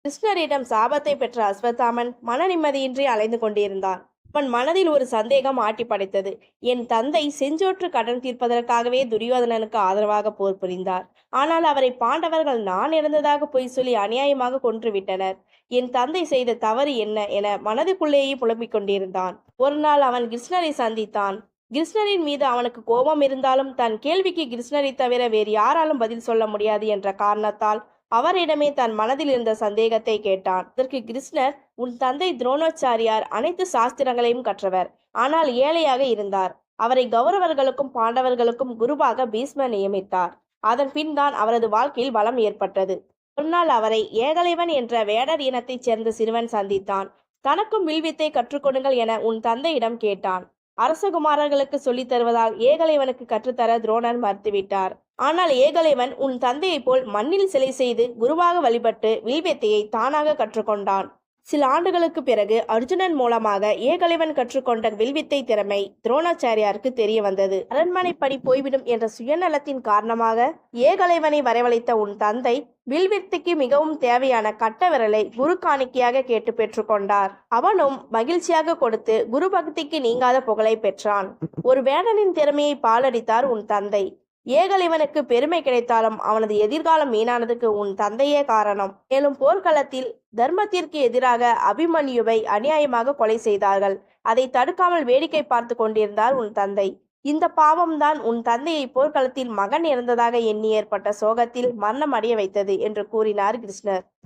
கிருஷ்ணரிடம் சாபத்தை பெற்ற அஸ்வத்தாமன் மன நிம்மதியின்றி அலைந்து கொண்டிருந்தான். அவன் மனதில் ஒரு சந்தேகம் ஆட்டி படைத்தது. என் தந்தை செஞ்சோற்று கடன் தீர்ப்பதற்காகவே துரியோதனனுக்கு ஆதரவாக போர் புரிந்தார். ஆனால் அவரை பாண்டவர்கள் நான் இறந்ததாக பொய் சொல்லி அநியாயமாக கொன்றுவிட்டனர். என் தந்தை செய்த தவறு என்ன என மனதுக்குள்ளேயே புலம்பிக் கொண்டிருந்தான். ஒரு நாள் அவன் கிருஷ்ணரை சந்தித்தான். கிருஷ்ணரின் மீது அவனுக்கு கோபம் இருந்தாலும் தன் கேள்விக்கு கிருஷ்ணரை தவிர வேறு யாராலும் பதில் சொல்ல முடியாது என்ற காரணத்தால் அவரிடமே தன் மனதில் இருந்த சந்தேகத்தை கேட்டான். அதற்கு கிருஷ்ணர், உன் தந்தை துரோணாச்சாரியார் அனைத்து சாஸ்திரங்களையும் கற்றவர், ஆனால் ஏழையாக இருந்தார். அவரை கௌரவர்களுக்கும் பாண்டவர்களுக்கும் குருவாக பீஷ்மர் நியமித்தார். அதன் பின் தான் அவரது வாழ்க்கையில் பலம் ஏற்பட்டது. ஒரு நாள் அவரை ஏகலைவன் என்ற வேடர் இனத்தைச் சேர்ந்த சிறுவன் சந்தித்தான். தனக்கும் வில்வித்தை கற்றுக் கொடுங்கள் என உன் தந்தையிடம் கேட்டான். அரசகுமாரர்களுக்கு சொல்லித் தருவதால் ஏகலைவனுக்கு கற்றுத்தர துரோணர் மறுத்துவிட்டார். ஆனால் ஏகலைவன் உன் தந்தையைப் போல் மண்ணில் சிலை செய்து குருவாக வழிபட்டு வில்வித்தையை தானாக கற்றுக்கொண்டான். சில ஆண்டுகளுக்கு பிறகு அர்ஜுனன் மூலமாக ஏகலைவன் கற்றுக்கொண்ட வில்வித்தை திறமை துரோணாச்சாரியாருக்கு தெரிய வந்தது. அரண்மனை பணி போய்விடும் என்ற சுயநலத்தின் காரணமாக ஏகலைவனை வரவழைத்த உன் தந்தை வில்வித்தைக்கு மிகவும் தேவையான கட்ட விரலை குரு காணிக்கையாக கேட்டு பெற்றுக்கொண்டார். அவனும் மகிழ்ச்சியாக கொடுத்து குரு பக்திக்கு நீங்காத புகழை பெற்றான். ஒரு வேடனின் திறமையை பாலடித்தார் உன் தந்தை. ஏகலைவனுக்கு பெருமை கிடைத்தாலும் அவனது எதிர்காலம் வீணானதுக்கு உன் தந்தையே காரணம். மேலும் போர்க்களத்தில் தர்மத்திற்கு எதிராக அபிமன்யுவை அநியாயமாக கொலை செய்தார்கள். அதை தடுக்காமல் வேடிக்கை பார்த்து கொண்டிருந்தார் உன் தந்தை. இந்த பாவம்தான் உன் தந்தையை போர்க்களத்தில் மகன் இறந்ததாக எண்ணி ஏற்பட்ட சோகத்தில் மரணம் அடைய வைத்தது என்று கூறினார் கிருஷ்ணர்.